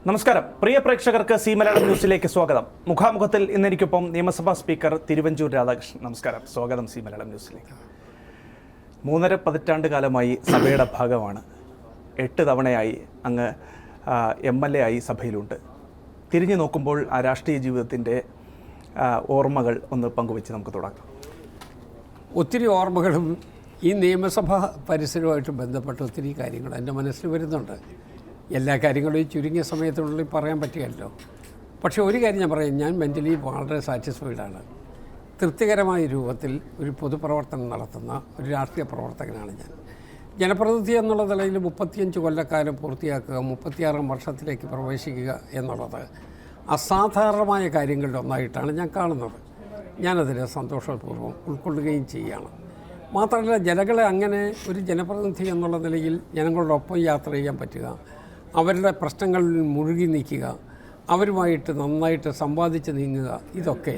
നമസ്കാരം പ്രിയ പ്രേക്ഷകർക്ക് സി മലയാളം ന്യൂസിലേക്ക് സ്വാഗതം. മുഖാമുഖത്തിൽ ഇന്നെനിക്കൊപ്പം നിയമസഭാ സ്പീക്കർ തിരുവഞ്ചൂർ രാധാകൃഷ്ണൻ. നമസ്കാരം, സ്വാഗതം സി മലയാളം ന്യൂസിലേക്ക്. 3.5 പതിറ്റാണ്ട് കാലമായി സഭയുടെ ഭാഗമാണ്. 8 തവണയായി അങ്ങ് MLA ആയി സഭയിലുണ്ട്. തിരിഞ്ഞു നോക്കുമ്പോൾ ആ രാഷ്ട്രീയ ജീവിതത്തിൻ്റെ ഓർമ്മകൾ ഒന്ന് പങ്കുവെച്ച് നമുക്ക് തുടങ്ങാം. ഒത്തിരി ഓർമ്മകളും ഈ നിയമസഭാ പരിസരവുമായിട്ട് ബന്ധപ്പെട്ട ഒത്തിരി കാര്യങ്ങൾ എൻ്റെ മനസ്സിൽ വരുന്നുണ്ട്. എല്ലാ കാര്യങ്ങളും ഈ ചുരുങ്ങിയ സമയത്തിനുള്ളിൽ പറയാൻ പറ്റുകയല്ലോ. പക്ഷേ ഒരു കാര്യം ഞാൻ പറയും, ഞാൻ മെൻ്റലി വളരെ സാറ്റിസ്ഫൈഡാണ്. തൃപ്തികരമായ രൂപത്തിൽ ഒരു പൊതുപ്രവർത്തനം നടത്തുന്ന ഒരു രാഷ്ട്രീയ പ്രവർത്തകനാണ് ഞാൻ. ജനപ്രതിനിധി എന്നുള്ള നിലയിൽ 35 കൊല്ലക്കാലം പൂർത്തിയാക്കുക, 36 വർഷത്തിലേക്ക് പ്രവേശിക്കുക എന്നുള്ളത് അസാധാരണമായ കാര്യങ്ങളുടെ ഒന്നായിട്ടാണ് ഞാൻ കാണുന്നത്. ഞാനതിനെ സന്തോഷപൂർവ്വം ഉൾക്കൊള്ളുകയും ചെയ്യുകയാണ്. മാത്രമല്ല, ജനങ്ങളെ അങ്ങനെ ഒരു ജനപ്രതിനിധി എന്നുള്ള നിലയിൽ ജനങ്ങളോടൊപ്പം യാത്ര ചെയ്യാൻ പറ്റുക, അവരുടെ പ്രശ്നങ്ങളിൽ മുഴുകി നിൽക്കുക, അവരുമായിട്ട് നന്നായിട്ട് സമ്പാദിച്ച് നീങ്ങുക, ഇതൊക്കെ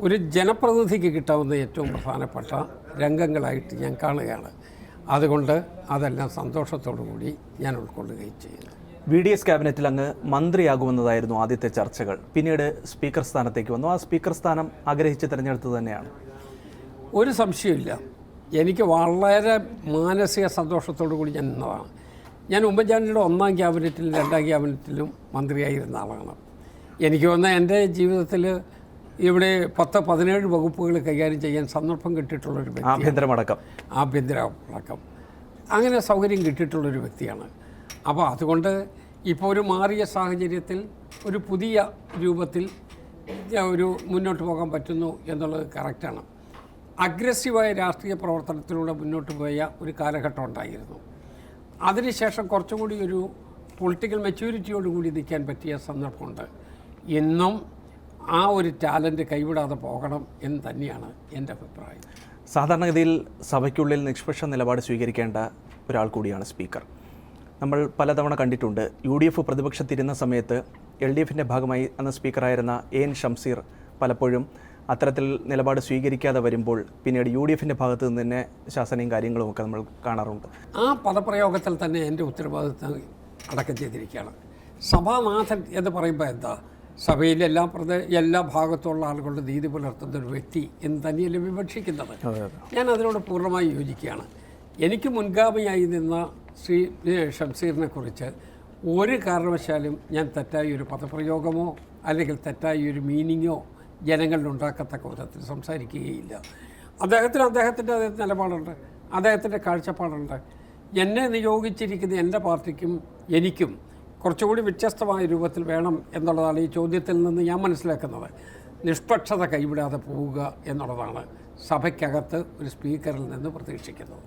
ഒരു ജനപ്രതിനിധിക്ക് കിട്ടാവുന്ന ഏറ്റവും പ്രധാനപ്പെട്ട രംഗങ്ങളായിട്ട് ഞാൻ കാണുകയാണ്. അതുകൊണ്ട് അതെല്ലാം സന്തോഷത്തോടു കൂടി ഞാൻ ഉൾക്കൊള്ളുകയും ചെയ്യുന്നു. VDS ക്യാബിനറ്റിൽ അങ്ങ് മന്ത്രിയാകുമെന്നതായിരുന്നു ആദ്യത്തെ ചർച്ചകൾ. പിന്നീട് സ്പീക്കർ സ്ഥാനത്തേക്ക് വന്നു. ആ സ്പീക്കർ സ്ഥാനം ആഗ്രഹിച്ച് തിരഞ്ഞെടുത്തത് തന്നെയാണ്. ഒരു സംശയമില്ല, എനിക്ക് വളരെ മാനസിക സന്തോഷത്തോടു കൂടി ഞാൻ നിന്നതാണ്. ഞാൻ ഉമ്മൻചാണ്ടിയുടെ 1ാം ക്യാബിനറ്റിലും 2ാം ക്യാബിനറ്റിലും മന്ത്രിയായിരുന്ന ആളാണ്. എനിക്ക് വന്ന എൻ്റെ ജീവിതത്തിൽ ഇവിടെ 10-17 വകുപ്പുകൾ കൈകാര്യം ചെയ്യാൻ സന്ദർഭം കിട്ടിയിട്ടുള്ളൊരു വ്യക്തി, ആഭ്യന്തരമടക്കം അങ്ങനെ സൗകര്യം കിട്ടിയിട്ടുള്ളൊരു വ്യക്തിയാണ്. അപ്പോൾ അതുകൊണ്ട് ഇപ്പോൾ ഒരു മാറിയ സാഹചര്യത്തിൽ ഒരു പുതിയ രൂപത്തിൽ ഒരു മുന്നോട്ട് പോകാൻ പറ്റുന്നു എന്നുള്ളത് കറക്റ്റാണ്. അഗ്രസീവായ രാഷ്ട്രീയ പ്രവർത്തനത്തിലൂടെ മുന്നോട്ട് പോയ ഒരു കാലഘട്ടം ഉണ്ടായിരുന്നു. അതിനുശേഷം കുറച്ചുകൂടി ഒരു പൊളിറ്റിക്കൽ മെച്യൂരിറ്റിയോടുകൂടി നിൽക്കാൻ പറ്റിയ സന്ദർഭമുണ്ട്. ഇന്നും ആ ഒരു ടാലൻറ്റ് കൈവിടാതെ പോകണം എന്ന് തന്നെയാണ് എൻ്റെ അഭിപ്രായം. സാധാരണഗതിയിൽ സഭയ്ക്കുള്ളിൽ നിഷ്പക്ഷ നിലപാട് സ്വീകരിക്കേണ്ട ഒരാൾ കൂടിയാണ് സ്പീക്കർ. നമ്മൾ പലതവണ കണ്ടിട്ടുണ്ട്. UDF പ്രതിപക്ഷത്തിരുന്ന സമയത്ത് LDFിൻ്റെ ഭാഗമായി അന്ന് സ്പീക്കറായിരുന്ന AN ഷംസീർ പലപ്പോഴും അത്തരത്തിൽ നിലപാട് സ്വീകരിക്കാതെ വരുമ്പോൾ പിന്നീട് UDFിൻ്റെ ഭാഗത്ത് നിന്ന് തന്നെ ശാസനയും കാര്യങ്ങളും ഒക്കെ നമ്മൾ കാണാറുണ്ട്. ആ പദപ്രയോഗത്തിൽ തന്നെ എൻ്റെ ഉത്തരവാദിത്തം അടക്കം ചെയ്തിരിക്കുകയാണ്. സഭാനാഥൻ എന്ന് പറയുമ്പോൾ എന്താ, സഭയിലെ എല്ലാ ഭാഗത്തുള്ള ആളുകളുടെ നീതി പുലർത്തുന്ന ഒരു വ്യക്തി എന്ന് തന്നെയല്ലേ വിവക്ഷിക്കുന്നത്. ഞാൻ അതിനോട് പൂർണ്ണമായി യോജിക്കുകയാണ്. എനിക്ക് മുൻഗാമിയായി നിന്ന ശ്രീ ഷംസീറിനെ കുറിച്ച് ഒരു കാരണവശാലും ഞാൻ തെറ്റായ ഒരു പദപ്രയോഗമോ അല്ലെങ്കിൽ തെറ്റായ ഒരു മീനിങ്ങോ ജനങ്ങളിൽ ഉണ്ടാക്കത്തക്ക വിധത്തിൽ സംസാരിക്കുകയില്ല. അദ്ദേഹത്തിൻ്റെ നിലപാടുണ്ട്, അദ്ദേഹത്തിൻ്റെ കാഴ്ചപ്പാടുണ്ട്. എന്നെ നിയോഗിച്ചിരിക്കുന്ന എൻ്റെ പാർട്ടിക്കും എനിക്കും കുറച്ചുകൂടി വ്യത്യസ്തമായ രൂപത്തിൽ വേണം എന്നുള്ളതാണ് ഈ ചോദ്യത്തിൽ നിന്ന് ഞാൻ മനസ്സിലാക്കുന്നത്. നിഷ്പക്ഷത കൈവിടാതെ പോവുക എന്നുള്ളതാണ് സഭയ്ക്കകത്ത് ഒരു സ്പീക്കറിൽ നിന്ന് പ്രതീക്ഷിക്കുന്നത്.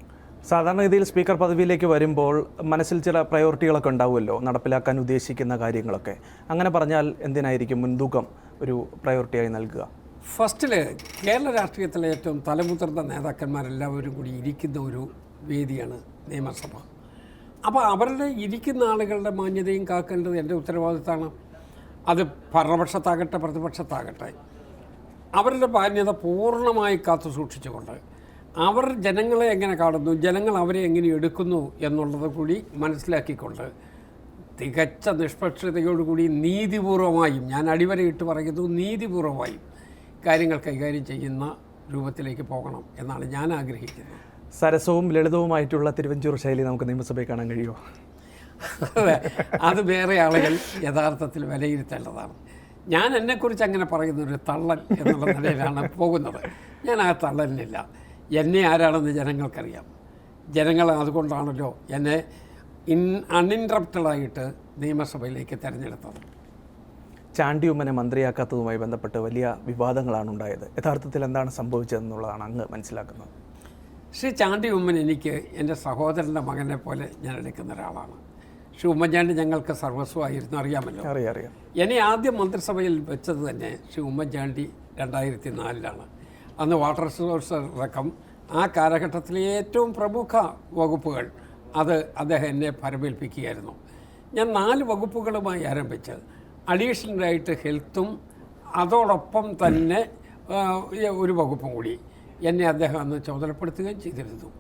സാധാരണഗതിയിൽ സ്പീക്കർ പദവിയിലേക്ക് വരുമ്പോൾ മനസ്സിൽ ചില പ്രയോറിറ്റികളൊക്കെ ഉണ്ടാവുമല്ലോ, നടപ്പിലാക്കാൻ ഉദ്ദേശിക്കുന്ന കാര്യങ്ങളൊക്കെ. അങ്ങനെ പറഞ്ഞാൽ എന്തിനായിരിക്കും മുൻതൂക്കം ഒരു പ്രയോറിറ്റിയായി നൽകുക? ഫസ്റ്റിൽ കേരള രാഷ്ട്രീയത്തിലെ ഏറ്റവും തലമുതിർന്ന നേതാക്കന്മാരെല്ലാവരും കൂടി ഇരിക്കുന്ന ഒരു വേദിയാണ് നിയമസഭ. അപ്പോൾ അവരുടെ ഇരിക്കുന്ന ആളുകളുടെ മാന്യതയും കാക്കേണ്ടത് എൻ്റെ ഉത്തരവാദിത്തമാണ്. അത് ഭരണപക്ഷത്താകട്ടെ പ്രതിപക്ഷത്താകട്ടെ, അവരുടെ മാന്യത പൂർണ്ണമായി കാത്തു സൂക്ഷിച്ചുകൊണ്ട് അവർ ജനങ്ങളെ എങ്ങനെ കാണുന്നു, ജനങ്ങൾ അവരെ എങ്ങനെ എടുക്കുന്നു എന്നുള്ളത് കൂടി മനസ്സിലാക്കിക്കൊണ്ട് തികച്ച നിഷ്പക്ഷതയോടുകൂടി നീതിപൂർവമായും, ഞാൻ അടിവരയിട്ട് പറയുന്നു, നീതിപൂർവമായും കാര്യങ്ങൾ കൈകാര്യം ചെയ്യുന്ന രൂപത്തിലേക്ക് പോകണം എന്നാണ് ഞാൻ ആഗ്രഹിക്കുന്നത്. സരസവും ലളിതവുമായിട്ടുള്ള തിരുവഞ്ചൂർ ശൈലി നമുക്ക് നിയമസഭയിൽ കാണാൻ കഴിയുമോ? അതെ, അത് വേറെ ആളുകൾ യഥാർത്ഥത്തിൽ വിലയിരുത്തേണ്ടതാണ്. ഞാൻ എന്നെക്കുറിച്ച് അങ്ങനെ പറയുന്നൊരു തള്ളൽ എന്നുള്ള നിലയിലാണ് പോകുന്നത്. ഞാൻ ആ തള്ളലിനില്ല. എന്നെ ആരാണെന്ന് ജനങ്ങൾക്കറിയാം. ജനങ്ങൾ അതുകൊണ്ടാണല്ലോ എന്നെ അൺഇൻട്രപ്റ്റഡായിട്ട് നിയമസഭയിലേക്ക് തിരഞ്ഞെടുത്തത്. ചാണ്ടി ഉമ്മനെ മന്ത്രിയാക്കാത്തതുമായി ബന്ധപ്പെട്ട് വലിയ വിവാദങ്ങളാണ് ഉണ്ടായത്. യഥാർത്ഥത്തിൽ എന്താണ് സംഭവിച്ചതെന്നുള്ളതാണ് അങ്ങ് മനസ്സിലാക്കുന്നത്. ശ്രീ ചാണ്ടി ഉമ്മൻ എനിക്ക് എൻ്റെ സഹോദരൻ്റെ മകനെ പോലെ ഞാൻ എടുക്കുന്ന ഒരാളാണ്. ശ്രീ ഉമ്മൻചാണ്ടി ഞങ്ങൾക്ക് സർവസ്വമായിരുന്നു, അറിയാമല്ലോ. അറിയാം. എന്നെ ആദ്യം മന്ത്രിസഭയിൽ വെച്ചത് തന്നെ ശ്രീ ഉമ്മൻചാണ്ടി 2004 അന്ന് വാട്ടർ റിസോഴ്സ് അടക്കം ആ കാലഘട്ടത്തിലെ ഏറ്റവും പ്രമുഖ വകുപ്പുകൾ അത് അദ്ദേഹം എന്നെ ഫലമേൽപ്പിക്കുകയായിരുന്നു. ഞാൻ 4 വകുപ്പുകളുമായി ആരംഭിച്ച് അഡീഷണലായിട്ട് ഹെൽത്തും അതോടൊപ്പം തന്നെ ഒരു വകുപ്പും കൂടി എന്നെ അദ്ദേഹം അന്ന് ചുമതലപ്പെടുത്തുകയും ചെയ്തിരുന്നു.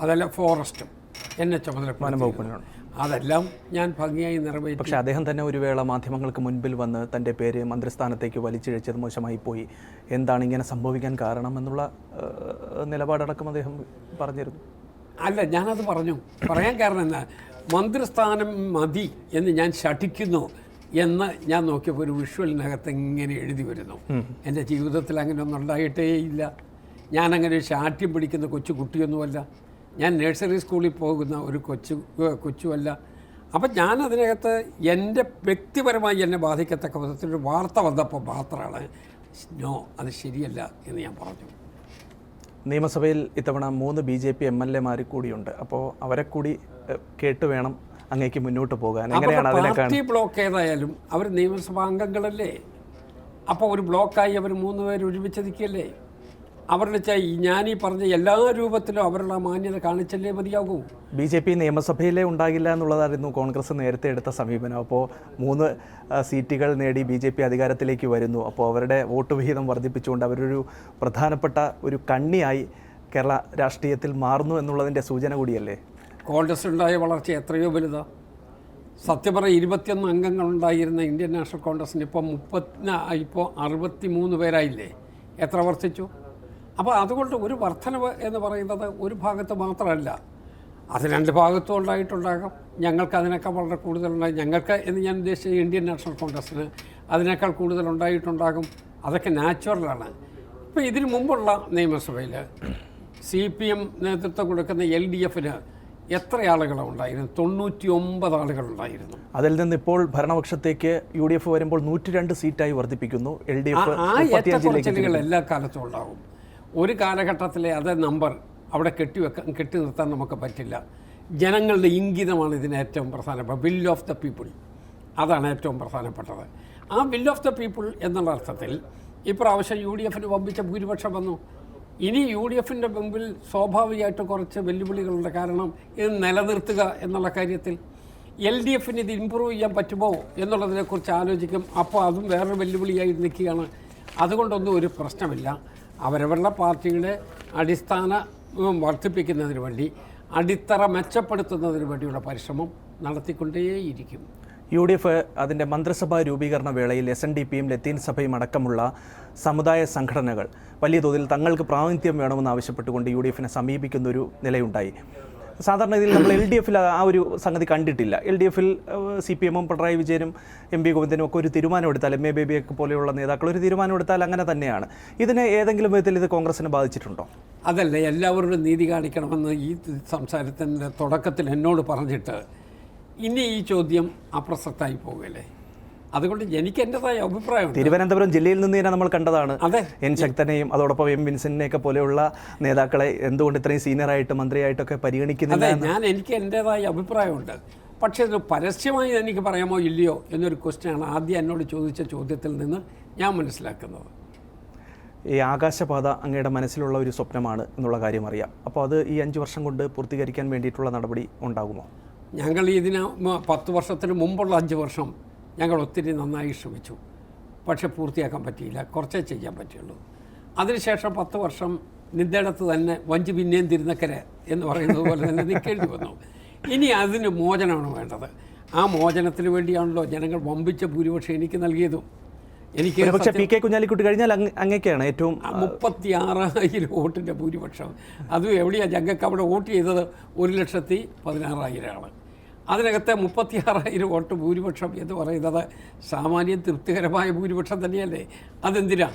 അതല്ല ഫോറസ്റ്റും എന്നെ ചുമതലപ്പെടുത്തിയിരുന്നു. അതെല്ലാം ഞാൻ ഭംഗിയായി നിറവേറ്റി. പക്ഷേ അദ്ദേഹം തന്നെ ഒരു വേള മാധ്യമങ്ങൾക്ക് മുൻപിൽ വന്ന് തൻ്റെ പേര് മന്ത്രിസ്ഥാനത്തേക്ക് വലിച്ചിഴച്ചത് മോശമായി പോയി, എന്താണ് ഇങ്ങനെ സംഭവിക്കാൻ കാരണം എന്നുള്ള നിലപാടടക്കം അദ്ദേഹം പറഞ്ഞിരുന്നു. അല്ല, ഞാനത് പറയാൻ കാരണം എന്നാ, മന്ത്രിസ്ഥാനം മതി എന്ന് ഞാൻ ശഠിക്കുന്നു എന്ന് ഞാൻ നോക്കിയപ്പോൾ ഒരു വിഷ്വലിനകത്ത് ഇങ്ങനെ എഴുതി വരുന്നു. എൻ്റെ ജീവിതത്തിൽ അങ്ങനെ ഒന്നും ഉണ്ടായിട്ടേ ഇല്ല. ഞാനങ്ങനെ ശാഠ്യം പിടിക്കുന്ന കുട്ടിയൊന്നുമല്ല. ഞാൻ നഴ്സറി സ്കൂളിൽ പോകുന്ന ഒരു കൊച്ചുമല്ല. അപ്പം ഞാനതിനകത്ത് എൻ്റെ വ്യക്തിപരമായി എന്നെ ബാധിക്കത്തക്ക വിധത്തിലൊരു വാർത്ത വന്നപ്പോൾ മാത്രമാണ് നോ, അത് ശരിയല്ല എന്ന് ഞാൻ പറഞ്ഞു. നിയമസഭയിൽ ഇത്തവണ 3 BJP MLA-മാർ കൂടിയുണ്ട്. അപ്പോൾ അവരെ കൂടി കേട്ട് വേണം അങ്ങേക്ക് മുന്നോട്ട് പോകാൻ. എങ്ങനെയാണ് അതിനെ കാണുന്നത്? പാർട്ടി ബ്ലോക്ക് ഏതായാലും അവർ നിയമസഭാ അംഗങ്ങളല്ലേ. അപ്പോൾ ഒരു ബ്ലോക്കായി അവർ 3 പേര് ഒരുമിച്ച് നിൽക്കുകയല്ലേ. അവരുടെ ഞാനീ പറഞ്ഞ എല്ലാ രൂപത്തിലും അവരുടെ മാന്യത കാണിച്ചല്ലേ മതിയാകൂ. BJP നിയമസഭയിലേ ഉണ്ടാകില്ല എന്നുള്ളതായിരുന്നു കോൺഗ്രസ് നേരത്തെ എടുത്ത സമീപനം. അപ്പോൾ 3 സീറ്റുകൾ നേടി BJP അധികാരത്തിലേക്ക് വരുന്നു. അപ്പോൾ അവരുടെ വോട്ട് വിഹിതം വർദ്ധിപ്പിച്ചുകൊണ്ട് അവരൊരു പ്രധാനപ്പെട്ട ഒരു കണ്ണിയായി കേരള രാഷ്ട്രീയത്തിൽ മാറുന്നു എന്നുള്ളതിൻ്റെ സൂചന കൂടിയല്ലേ? കോൺഗ്രസ് ഉണ്ടായ വളർച്ച എത്രയോ വലുതാണ്. സത്യം പറഞ്ഞ 21 അംഗങ്ങളുണ്ടായിരുന്ന ഇന്ത്യൻ നാഷണൽ കോൺഗ്രസിന് ഇപ്പോൾ 63 പേരായില്ലേ. എത്ര വർദ്ധിച്ചു? അപ്പോൾ അതുകൊണ്ട് ഒരു വർധനവ് എന്ന് പറയുന്നത് ഒരു ഭാഗത്ത് മാത്രമല്ല, അത് 2 ഭാഗത്തും ഉണ്ടായിട്ടുണ്ടാകാം. ഞങ്ങൾക്ക് അതിനേക്കാൾ വളരെ കൂടുതലുണ്ടായി. ഞങ്ങൾക്ക് എന്ന് ഞാൻ ഉദ്ദേശിച്ച ഇന്ത്യൻ നാഷണൽ കോൺഗ്രസ്സിന് അതിനേക്കാൾ കൂടുതലുണ്ടായിട്ടുണ്ടാകും. അതൊക്കെ നാച്ചുറലാണ്. ഇപ്പോൾ ഇതിനു മുമ്പുള്ള നിയമസഭയിൽ CPM നേതൃത്വം കൊടുക്കുന്ന LDF-ന് എത്ര ആളുകളാണ് ഉണ്ടായിരുന്നു? 99 ആളുകളുണ്ടായിരുന്നു. അതിൽ നിന്ന് ഇപ്പോൾ ഭരണപക്ഷത്തേക്ക് UDF വരുമ്പോൾ 102 സീറ്റായി വർദ്ധിപ്പിക്കുന്നു. LDF ആ ഏറ്റക്കുറച്ചിലുകൾ എല്ലാ കാലത്തും ഉണ്ടാകും. ഒരു കാലഘട്ടത്തിലെ അതേ നമ്പർ അവിടെ കെട്ടി നിർത്താൻ നമുക്ക് പറ്റില്ല. ജനങ്ങളുടെ ഇംഗിതമാണ് ഇതിന് ഏറ്റവും പ്രധാനപ്പെട്ട വിൽ ഓഫ് ദ പീപ്പിൾ. അതാണ് ഏറ്റവും പ്രധാനപ്പെട്ടത്. ആ വിൽ ഓഫ് ദ പീപ്പിൾ എന്നുള്ള അർത്ഥത്തിൽ ഇപ്രാവശ്യം UDF-ന് വമ്പിച്ച ഭൂരിപക്ഷം വന്നു. ഇനി UDF-ൻ്റെ മുമ്പിൽ സ്വാഭാവികമായിട്ട് കുറച്ച് വെല്ലുവിളികളുണ്ട്. കാരണം ഇത് നിലനിർത്തുക എന്നുള്ള കാര്യത്തിൽ LDF-ന് ഇത് ഇമ്പ്രൂവ് ചെയ്യാൻ പറ്റുമോ എന്നുള്ളതിനെക്കുറിച്ച് ആലോചിക്കും. അപ്പോൾ അതും വേറൊരു വെല്ലുവിളിയായി നിൽക്കുകയാണ്. അതുകൊണ്ടൊന്നും ഒരു പ്രശ്നമില്ല. അവരവരുടെ പാർട്ടിയുടെ അടിസ്ഥാന വർദ്ധിപ്പിക്കുന്നതിന് വേണ്ടി, അടിത്തറ മെച്ചപ്പെടുത്തുന്നതിന് വേണ്ടിയുള്ള പരിശ്രമം നടത്തിക്കൊണ്ടേയിരിക്കും. UDF അതിൻ്റെ മന്ത്രിസഭാ രൂപീകരണ വേളയിൽ SNDP-യും ലത്തീൻ സഭയും അടക്കമുള്ള സമുദായ സംഘടനകൾ വലിയ തോതിൽ തങ്ങൾക്ക് പ്രാതിനിധ്യം വേണമെന്ന് ആവശ്യപ്പെട്ടുകൊണ്ട് UDF-നെ സമീപിക്കുന്നൊരു നിലയുണ്ടായി. സാധാരണ ഇതിൽ നമ്മൾ LDF-ൽ ആ ഒരു സംഗതി കണ്ടിട്ടില്ല. LDF-ൽ CPM-ഉം പിണറായി വിജയനും MP ഗോവിന്ദനും ഒക്കെ ഒരു തീരുമാനമെടുത്താൽ, MA ബേബിയൊക്കെ പോലെയുള്ള നേതാക്കൾ ഒരു തീരുമാനമെടുത്താൽ അങ്ങനെ തന്നെയാണ്. ഇതിനെ ഏതെങ്കിലും വിധത്തിൽ ഇത് കോൺഗ്രസിനെ ബാധിച്ചിട്ടുണ്ടോ? അതല്ല, എല്ലാവരോടും നീതി കാണിക്കണമെന്ന് ഈ സംസാരത്തിൻ്റെ തുടക്കത്തിൽ എന്നോട് പറഞ്ഞിട്ട് ഇനി ഈ ചോദ്യം അപ്രസക്തമായി പോകുകയല്ലേ. അതുകൊണ്ട് എനിക്ക് എൻ്റെതായ അഭിപ്രായം. തിരുവനന്തപുരം ജില്ലയിൽ നിന്ന് തന്നെ നമ്മൾ കണ്ടതാണ്. അതെ, N ശക്തനെയും അതോടൊപ്പം M വിൻസെന്റിനെയൊക്കെ പോലെയുള്ള നേതാക്കളെ എന്തുകൊണ്ട് ഇത്രയും സീനിയറായിട്ട് മന്ത്രിയായിട്ടൊക്കെ പരിഗണിക്കുന്നില്ല. എനിക്ക് എൻ്റെതായ അഭിപ്രായമുണ്ട്. പക്ഷേ ഇത് പരസ്യമായി എനിക്ക് പറയാമോ ഇല്ലയോ എന്നൊരു ക്വസ്റ്റ്യനാണ് ആദ്യം എന്നോട് ചോദിച്ച ചോദ്യത്തിൽ നിന്ന് ഞാൻ മനസ്സിലാക്കുന്നത്. ഈ ആകാശപാത അങ്ങയുടെ മനസ്സിലുള്ള ഒരു സ്വപ്നമാണ് എന്നുള്ള കാര്യം അറിയാം. അപ്പോൾ അത് ഈ 5 വർഷം കൊണ്ട് പൂർത്തീകരിക്കാൻ വേണ്ടിയിട്ടുള്ള നടപടി ഉണ്ടാകുമോ? ഞങ്ങൾ ഇതിന് 10 വർഷത്തിന് മുമ്പുള്ള 5 വർഷം ഞങ്ങൾ ഒത്തിരി നന്നായി ശ്രമിച്ചു. പക്ഷെ പൂർത്തിയാക്കാൻ പറ്റിയില്ല. കുറച്ചേ ചെയ്യാൻ പറ്റുള്ളൂ. അതിനുശേഷം 10 വർഷം നിദ്ദയിടത്ത് തന്നെ വഞ്ചി പിന്നെയും തിരുനക്കര എന്ന് പറയുന്നത് പോലെ തന്നെ നിൽക്കേണ്ടി വന്നു. ഇനി അതിന് മോചനമാണ് വേണ്ടത്. ആ മോചനത്തിന് വേണ്ടിയാണല്ലോ ജനങ്ങൾ വമ്പിച്ച ഭൂരിപക്ഷം എനിക്ക് നൽകിയതും. എനിക്ക് PK കുഞ്ഞാലിക്കുട്ടി കഴിഞ്ഞാൽ അങ്ങനെയൊക്കെയാണ് ഏറ്റവും 36,000 വോട്ടിൻ്റെ ഭൂരിപക്ഷം. അതും എവിടെയാണ്? ഞങ്ങൾക്ക് അവിടെ വോട്ട് ചെയ്തത് 1,16,000 ആണ്. അതിനകത്തെ 36,000 വോട്ട് ഭൂരിപക്ഷം എന്ന് പറയുന്നത് സാമാന്യം തൃപ്തികരമായ ഭൂരിപക്ഷം തന്നെയല്ലേ. അതെന്തിനാ?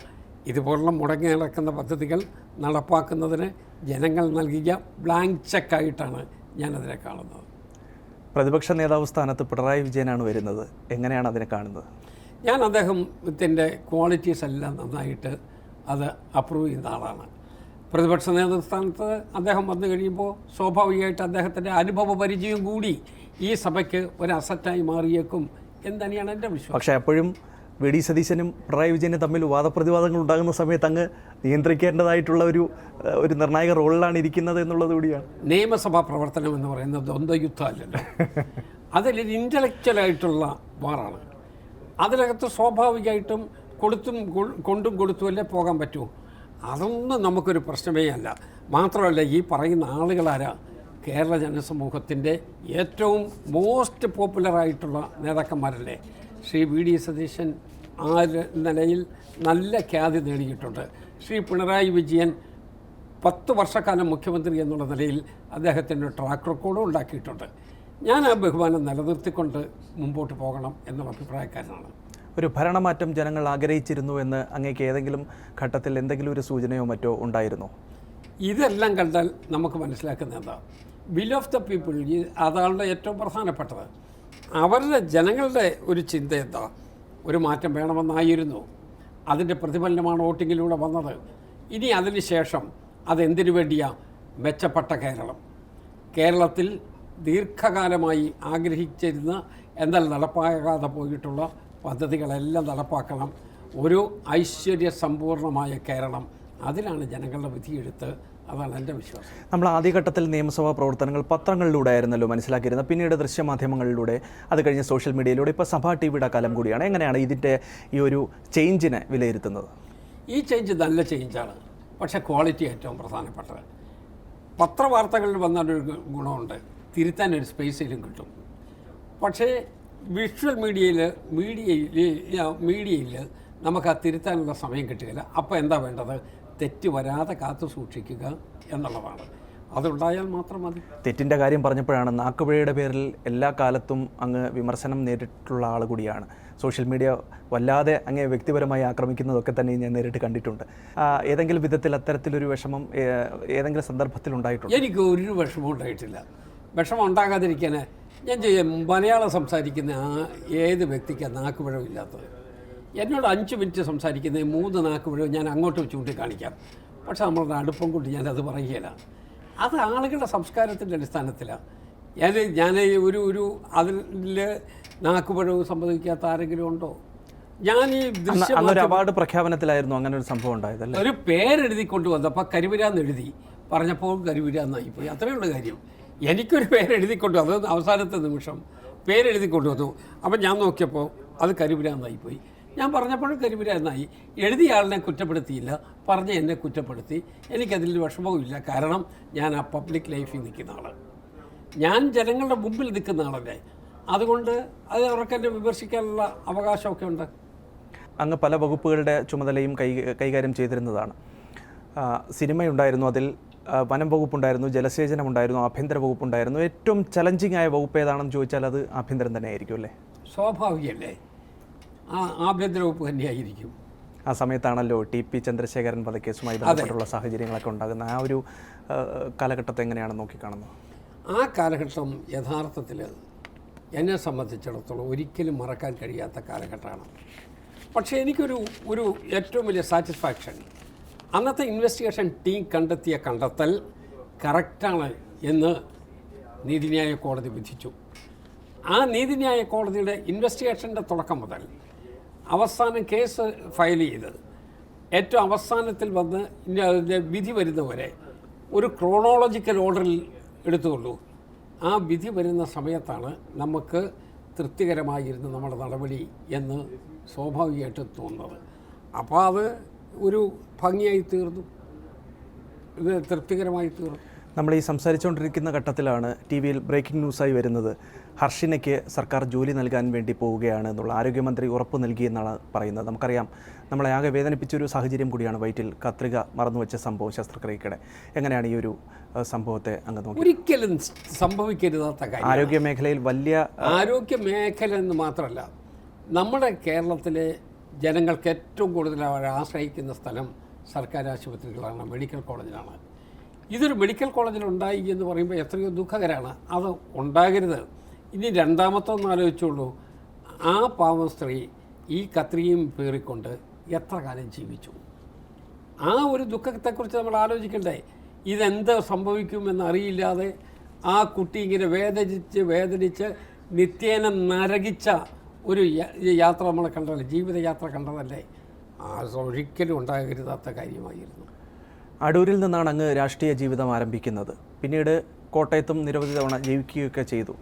ഇതുപോലുള്ള മുടങ്ങി നടക്കുന്ന പദ്ധതികൾ നടപ്പാക്കുന്നതിന് ജനങ്ങൾ നൽകിയ ബ്ലാങ്ക് ചെക്കായിട്ടാണ് ഞാനതിനെ കാണുന്നത്. പ്രതിപക്ഷ നേതാവ് സ്ഥാനത്ത് പിണറായി വിജയനാണ് വരുന്നത്. എങ്ങനെയാണ് അതിനെ കാണുന്നത്? ഞാൻ അദ്ദേഹത്തിൻ്റെ ക്വാളിറ്റീസ് എല്ലാം നന്നായിട്ട് അത് അപ്രൂവ് ചെയ്യുന്ന ആളാണ്. പ്രതിപക്ഷ നേതൃസ്ഥാനത്ത് അദ്ദേഹം വന്നു കഴിയുമ്പോൾ സ്വാഭാവികമായിട്ട് അദ്ദേഹത്തിൻ്റെ അനുഭവ പരിചയം കൂടി ഈ സഭയ്ക്ക് ഒരു അസറ്റായി മാറിയേക്കും എന്ന് തന്നെയാണ് എൻ്റെ വിശ്വാസം. പക്ഷേ അപ്പോഴും VD സതീശനും പിണറായി വിജയനും തമ്മിൽ വാദപ്രതിവാദങ്ങൾ ഉണ്ടാകുന്ന സമയത്ത് അങ്ങ് നിയന്ത്രിക്കേണ്ടതായിട്ടുള്ള ഒരു നിർണായക റോളിലാണ് ഇരിക്കുന്നത് എന്നുള്ളത് കൂടിയാണ്. നിയമസഭാ പ്രവർത്തനം എന്ന് പറയുന്നത് ദ്വന്ദ്വയുദ്ധമല്ലല്ലോ. അതിലൊരു ഇൻ്റലക്ച്വലായിട്ടുള്ള വാറാണ്. അതിനകത്ത് സ്വാഭാവികമായിട്ടും കൊണ്ടും കൊടുത്തുമല്ലേ പോകാൻ പറ്റുമോ? അതൊന്നും നമുക്കൊരു പ്രശ്നമേ അല്ല. മാത്രമല്ല, ഈ പറയുന്ന ആളുകളാരാ? കേരള ജനസമൂഹത്തിൻ്റെ ഏറ്റവും മോസ്റ്റ് പോപ്പുലറായിട്ടുള്ള നേതാക്കന്മാരല്ലേ. ശ്രീ വി ഡി സതീശൻ ആ നിലയിൽ നല്ല ഖ്യാതി നേടിയിട്ടുണ്ട്. ശ്രീ പിണറായി വിജയൻ 10 വർഷക്കാലം മുഖ്യമന്ത്രി എന്നുള്ള നിലയിൽ അദ്ദേഹത്തിൻ്റെ ട്രാക്ക് റെക്കോർഡും ഉണ്ടാക്കിയിട്ടുണ്ട്. ഞാൻ ആ ബഹുമാനം നിലനിർത്തിക്കൊണ്ട് മുമ്പോട്ട് പോകണം എന്നുള്ള അഭിപ്രായക്കാരനാണ്. ഒരു ഭരണമാറ്റം ജനങ്ങൾ ആഗ്രഹിച്ചിരുന്നു എന്ന് അങ്ങേക്ക് ഏതെങ്കിലും ഘട്ടത്തിൽ എന്തെങ്കിലും ഒരു സൂചനയോ മറ്റോ ഉണ്ടായിരുന്നോ? ഇതെല്ലാം കണ്ടാൽ നമുക്ക് മനസ്സിലാക്കുന്നത് എന്താ, വിൽ ഓഫ് ദ പീപ്പിൾ, അതാണ് ഏറ്റവും പ്രധാനപ്പെട്ടത്. അവരുടെ ജനങ്ങളുടെ ഒരു ചിന്ത എന്താ, ഒരു മാറ്റം വേണമെന്നായിരുന്നു. അതിൻ്റെ പ്രതിഫലനമാണ് വോട്ടിങ്ങിലൂടെ വന്നത്. ഇനി അതിന് ശേഷം അതെന്തിനു വേണ്ടിയാ? മെച്ചപ്പെട്ട കേരളം. കേരളത്തിൽ ദീർഘകാലമായി ആഗ്രഹിച്ചിരുന്ന എന്നാൽ നടപ്പാകാതെ പോയിട്ടുള്ള പദ്ധതികളെല്ലാം നടപ്പാക്കണം. ഒരു ഐശ്വര്യസമ്പൂർണമായ കേരളം, അതിലാണ് ജനങ്ങളുടെ വിധിയെടുത്ത്. അതാണ് എൻ്റെ വിശ്വാസം. നമ്മൾ ആദ്യഘട്ടത്തിൽ നിയമസഭാ പ്രവർത്തനങ്ങൾ പത്രങ്ങളിലൂടെ ആയിരുന്നല്ലോ മനസ്സിലാക്കിയിരുന്നത്. പിന്നീട് ദൃശ്യമാധ്യമങ്ങളിലൂടെ, അത് കഴിഞ്ഞ് സോഷ്യൽ മീഡിയയിലൂടെ, ഇപ്പോൾ സഭാ ടി വിയുടെ കാലം കൂടിയാണ്. എങ്ങനെയാണ് ഇതിൻ്റെ ഈ ഒരു ചേഞ്ചിനെ വിലയിരുത്തുന്നത്? ഈ ചേഞ്ച് നല്ല ചേഞ്ചാണ്, പക്ഷേ ക്വാളിറ്റി ഏറ്റവും പ്രധാനപ്പെട്ടത്. പത്രവാർത്തകളിൽ വന്നൊരു ഗുണമുണ്ട്, തിരുത്താനൊരു സ്പേസിലും കിട്ടും. പക്ഷേ വിഷ്വൽ മീഡിയയിൽ നമുക്ക് ആ തിരുത്താനുള്ള സമയം കിട്ടുകയില്ല. അപ്പോൾ എന്താ വേണ്ടത്? തെറ്റ് വരാതെ കാത്തു സൂക്ഷിക്കുക എന്നുള്ളതാണ്. അതുണ്ടായാൽ മാത്രം മതി. തെറ്റിൻ്റെ കാര്യം പറഞ്ഞപ്പോഴാണ്, നാക്കുപിഴയുടെ പേരിൽ എല്ലാ കാലത്തും അങ്ങ് വിമർശനം നേരിട്ടുള്ള ആൾ കൂടിയാണ്. സോഷ്യൽ മീഡിയ വല്ലാതെ അങ്ങേ വ്യക്തിപരമായി ആക്രമിക്കുന്നതൊക്കെ തന്നെ ഞാൻ നേരിട്ട് കണ്ടിട്ടുണ്ട്. ഏതെങ്കിലും വിധത്തിൽ അത്തരത്തിലൊരു വിഷമം ഏതെങ്കിലും സന്ദർഭത്തിൽ ഉണ്ടായിട്ടുണ്ടോ? എനിക്ക് ഒരു വിഷമം ഉണ്ടായിട്ടില്ല. വിഷമം ഉണ്ടാകാതിരിക്കാൻ ഞാൻ മലയാളം സംസാരിക്കുന്ന ഏത് വ്യക്തിക്കാണ് നാക്കുപിഴവില്ലാത്തത്? എന്നോട് 5 മിനിറ്റ് സംസാരിക്കുന്ന 3 നാക്കുപിഴവ് ഞാൻ അങ്ങോട്ട് ചൂണ്ടിക്കാണിക്കാം. പക്ഷെ നമ്മളുടെ അടുപ്പം കൊണ്ട് ഞാനത് പറയുകയില്ല. അത് ആളുകളുടെ സംസ്കാരത്തിൻ്റെ അടിസ്ഥാനത്തിലാണ്. ഞാൻ ഒരു അതിൽ നാക്കുപിഴവ് സംഭവിക്കാത്ത ആരെങ്കിലും ഉണ്ടോ? ഞാൻ ഈ അവാർഡ് പ്രഖ്യാപനത്തിലായിരുന്നു അങ്ങനെ ഒരു സംഭവം ഉണ്ടായതല്ലേ? ഒരു പേരെഴുതി കൊണ്ടുവന്നപ്പോൾ കരുവിരാന്ന് എഴുതി പറഞ്ഞപ്പോൾ കരുവിരാന്നായിപ്പോയി. അത്രയുള്ള കാര്യം. എനിക്കൊരു പേരെഴുതിക്കൊണ്ടു, അത് അവസാനത്തെ നിമിഷം പേരെഴുതി കൊണ്ടുവന്നു. അപ്പം ഞാൻ നോക്കിയപ്പോൾ അത് കരുവിരാന്നായിപ്പോയി. ഞാൻ പറഞ്ഞപ്പോഴും കരുവിരാന്നായി. എഴുതിയ ആളിനെ കുറ്റപ്പെടുത്തിയില്ല, പറഞ്ഞ് എന്നെ കുറ്റപ്പെടുത്തി. എനിക്കതിൽ വിഷമവും ഇല്ല. കാരണം ഞാൻ ആ പബ്ലിക് ലൈഫിൽ നിൽക്കുന്ന ആളാണ്. ഞാൻ ജനങ്ങളുടെ മുമ്പിൽ നിൽക്കുന്ന ആളല്ലേ. അതുകൊണ്ട് അത് അവർക്കെന്നെ വിമർശിക്കാനുള്ള അവകാശമൊക്കെ ഉണ്ട്. അങ്ങ് പല വകുപ്പുകളുടെ ചുമതലയും കൈകാര്യം ചെയ്തിരുന്നതാണ്. സിനിമയുണ്ടായിരുന്നു, അതിൽ വനം വകുപ്പുണ്ടായിരുന്നു, ജലസേചനമുണ്ടായിരുന്നു, ആഭ്യന്തര വകുപ്പുണ്ടായിരുന്നു. ഏറ്റവും ചലഞ്ചിങ് ആയ വകുപ്പ് ഏതാണെന്ന് ചോദിച്ചാൽ അത് ആഭ്യന്തരം തന്നെ ആയിരിക്കും അല്ലേ? സ്വാഭാവികമല്ലേ, ആഭ്യന്തര വകുപ്പ് തന്നെയായിരിക്കും. ആ സമയത്താണല്ലോ TP ചന്ദ്രശേഖരൻ വധക്കേസുമായി ബന്ധപ്പെട്ടുള്ള സാഹചര്യങ്ങളൊക്കെ ഉണ്ടാകുന്ന ആ ഒരു കാലഘട്ടത്തെ എങ്ങനെയാണ് നോക്കിക്കാണുന്നത്? ആ കാലഘട്ടം യഥാർത്ഥത്തിൽ എന്നെ സംബന്ധിച്ചിടത്തോളം ഒരിക്കലും മറക്കാൻ കഴിയാത്ത കാലഘട്ടമാണ്. പക്ഷേ എനിക്കൊരു ഏറ്റവും വലിയ സാറ്റിസ്ഫാക്ഷൻ, അന്നത്തെ ഇൻവെസ്റ്റിഗേഷൻ ടീം കണ്ടെത്തിയ കണ്ടെത്തൽ കറക്റ്റാണ് എന്ന് നീതിന്യായ കോടതി വിധിച്ചു. ആ നീതിന്യായ കോടതിയുടെ ഇൻവെസ്റ്റിഗേഷൻ്റെ തുടക്കം മുതൽ അവസാനം കേസ് ഫയൽ ചെയ്ത് ഏറ്റവും അവസാനത്തിൽ വന്ന് അതിൻ്റെ വിധി വരുന്നവരെ ഒരു ക്രോണോളജിക്കൽ ഓർഡറിൽ എടുത്തുകൊള്ളൂ. ആ വിധി വരുന്ന സമയത്താണ് നമുക്ക് തൃപ്തികരമായിരുന്നു നമ്മുടെ നടപടി എന്ന് സ്വാഭാവികമായിട്ട് തോന്നുന്നത്. അപ്പോൾ അത് ഒരു ഭംഗിയായി തീർന്നു, ഇത് തൃപ്തികരമായി തീർന്നു. നമ്മൾ ഈ സംസാരിച്ചുകൊണ്ടിരിക്കുന്ന ഘട്ടത്തിലാണ് TV യിൽ ബ്രേക്കിംഗ് ന്യൂസായി വരുന്നത്, ഹർഷിനയ്ക്ക് സർക്കാർ ജോലി നൽകാൻ വേണ്ടി പോവുകയാണ് എന്നുള്ള ആരോഗ്യമന്ത്രി ഉറപ്പ് നൽകിയെന്നാണ് പറയുന്നത്. നമുക്കറിയാം, നമ്മളെ ആകെ വേദനിപ്പിച്ചൊരു സാഹചര്യം കൂടിയാണ് വയറ്റിൽ കത്രിക മറന്നുവെച്ച സംഭവം ശസ്ത്രക്രിയക്കിടെ. എങ്ങനെയാണ് ഈ ഒരു സംഭവത്തെ അങ്ങ് നോക്കി? ഒരിക്കലും സംഭവിക്കരുതാത്ത കാര്യം. ആരോഗ്യ മേഖലയിൽ വലിയ ആരോഗ്യ മേഖല എന്ന് മാത്രമല്ല, നമ്മുടെ കേരളത്തിലെ ജനങ്ങൾക്ക് ഏറ്റവും കൂടുതൽ അവർ ആശ്രയിക്കുന്ന സ്ഥലം സർക്കാർ ആശുപത്രികളാണ്, മെഡിക്കൽ കോളേജിലാണ്. ഇതൊരു മെഡിക്കൽ കോളേജിലുണ്ടായി എന്ന് പറയുമ്പോൾ എത്രയോ ദുഃഖകരമാണ്. അത് ഉണ്ടാകരുത്. ഇനി രണ്ടാമത്തൊന്നും ആലോചിച്ചുള്ളൂ, ആ പാവം സ്ത്രീ ഈ കത്രികയും പേറിക്കൊണ്ട് എത്ര കാലം ജീവിച്ചു? ആ ഒരു ദുഃഖത്തെക്കുറിച്ച് നമ്മൾ ആലോചിക്കണ്ടേ? ഇതെന്ത് സംഭവിക്കുമെന്നറിയില്ലാതെ ആ കുട്ടി ഇങ്ങനെ വേദനിച്ച് നിത്യേന നരകിച്ച ഒരു യാത്ര നമ്മളെ കണ്ടതല്ലേ, ജീവിതയാത്ര കണ്ടതല്ലേ. ഒരിക്കലും ഉണ്ടാകരുതാത്ത കാര്യമായിരുന്നു. അടൂരിൽ നിന്നാണ് അങ്ങ് രാഷ്ട്രീയ ജീവിതം ആരംഭിക്കുന്നത്. പിന്നീട് കോട്ടയത്തും നിരവധി തവണ ജയിക്കുകയൊക്കെ ചെയ്തു.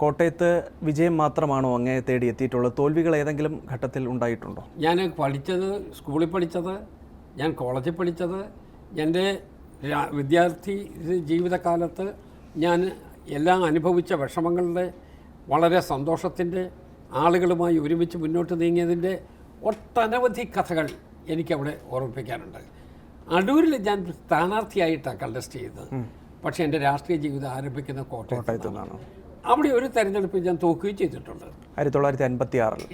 കോട്ടയത്ത് വിജയം മാത്രമാണോ അങ്ങേ തേടി എത്തിയിട്ടുള്ളത്? തോൽവികൾ ഏതെങ്കിലും ഘട്ടത്തിൽ ഉണ്ടായിട്ടുണ്ടോ? ഞാൻ പഠിച്ചത്, സ്കൂളിൽ പഠിച്ചത്, ഞാൻ കോളേജിൽ പഠിച്ചത്, എൻ്റെ വിദ്യാർത്ഥി ജീവിതകാലത്ത് ഞാൻ എല്ലാം അനുഭവിച്ച വിഷമങ്ങളുടെ വളരെ സന്തോഷത്തിൻ്റെ ആളുകളുമായി ഒരുമിച്ച് മുന്നോട്ട് നീങ്ങിയതിൻ്റെ ഒട്ടനവധി കഥകൾ എനിക്കവിടെ ഓർമ്മിപ്പിക്കാനുണ്ട്. അടൂരിൽ ഞാൻ സ്ഥാനാർത്ഥിയായിട്ടാണ് കണ്ടസ്റ്റ് ചെയ്തത്. പക്ഷേ എൻ്റെ രാഷ്ട്രീയ ജീവിതം ആരംഭിക്കുന്ന കോട്ടയത്ത് നിന്നാണ്. അവിടെ ഒരു തെരഞ്ഞെടുപ്പ് ഞാൻ തോക്കുകയും ചെയ്തിട്ടുണ്ട് 1986.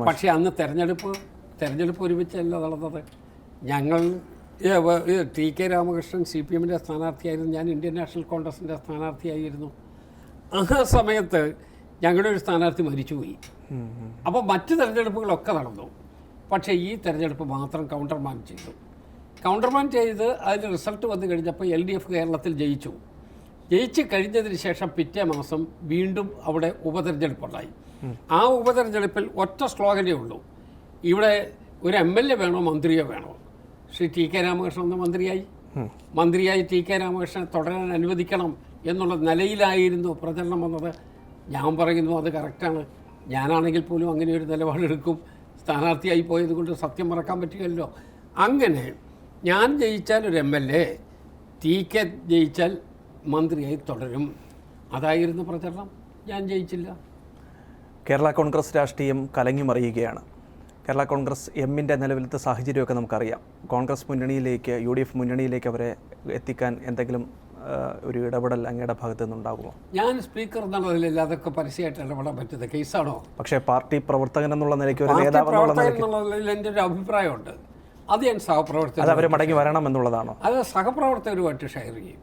പക്ഷേ അന്ന് തെരഞ്ഞെടുപ്പ് ഒരുമിച്ചല്ല നടന്നത്. ഞങ്ങൾ ടി കെ രാമകൃഷ്ണൻ CPM സ്ഥാനാർത്ഥിയായിരുന്നു, ഞാൻ ഇന്ത്യൻ നാഷണൽ കോൺഗ്രസിൻ്റെ സ്ഥാനാർത്ഥിയായിരുന്നു. ആ സമയത്ത് ഞങ്ങളുടെ ഒരു സ്ഥാനാർത്ഥി മരിച്ചുപോയി. അപ്പോൾ മറ്റ് തെരഞ്ഞെടുപ്പുകളൊക്കെ നടന്നു. പക്ഷേ ഈ തെരഞ്ഞെടുപ്പ് മാത്രം കൗണ്ടർമാൻ ചെയ്ത് അതിൻ്റെ റിസൾട്ട് വന്നു കഴിഞ്ഞപ്പോൾ LDF കേരളത്തിൽ ജയിച്ച് കഴിഞ്ഞതിന് ശേഷം പിറ്റേ മാസം വീണ്ടും അവിടെ ഉപതെരഞ്ഞെടുപ്പുണ്ടായി. ആ ഉപതെരഞ്ഞെടുപ്പിൽ ഒറ്റ സ്ലോഗനേ ഉള്ളൂ, ഇവിടെ ഒരു MLA വേണോ മന്ത്രിയോ വേണോ. ശ്രീ ടി കെ രാമകൃഷ്ണൻ എന്ന മന്ത്രിയായി ടി കെ രാമകൃഷ്ണനെ തുടരാൻ അനുവദിക്കണം എന്നുള്ള നിലയിലായിരുന്നു പ്രചരണം വന്നത്. ഞാൻ പറയുന്നു അത് കറക്റ്റാണ്. ഞാനാണെങ്കിൽ പോലും അങ്ങനെ ഒരു നിലപാടെടുക്കും. സ്ഥാനാർത്ഥിയായി പോയത് കൊണ്ട് സത്യം മറക്കാൻ പറ്റുകയല്ലോ. അങ്ങനെ ഞാൻ ജയിച്ചാൽ ഒരു MLA, ടി കെ ജയിച്ചാൽ മന്ത്രിയായി തുടരും, അതായിരുന്നു പ്രചരണം. ഞാൻ ജയിച്ചില്ല. കേരള കോൺഗ്രസ് രാഷ്ട്രീയം കലങ്ങി മറിയുകയാണ്. കേരള കോൺഗ്രസ് എമ്മിൻ്റെ നിലവിലത്തെ സാഹചര്യമൊക്കെ നമുക്കറിയാം. കോൺഗ്രസ് മുന്നണിയിലേക്ക് UDF മുന്നണിയിലേക്ക് അവരെ എത്തിക്കാൻ എന്തെങ്കിലും ഒരു ഇടപെടൽ അങ്ങയുടെ ഭാഗത്തു നിന്നുണ്ടാകുമോ? ഞാൻ സ്പീക്കർ എന്നുള്ളതിൽ അതൊക്കെ പരസ്യമായിട്ട് ഇടപെടാൻ പറ്റുന്ന കേസാണോ? പക്ഷേ പാർട്ടി പ്രവർത്തകൻ എന്നുള്ള നിലയ്ക്ക് ഒരു നേതാവ് എന്നുള്ളതിൽ എൻ്റെ ഒരു അഭിപ്രായമുണ്ട്. അത് ഞാൻ സഹപ്രവർത്തകർ അവർ മടങ്ങി വരണം എന്നുള്ളതാണോ? അത് സഹപ്രവർത്തകരുമായിട്ട് ഷെയർ ചെയ്യും.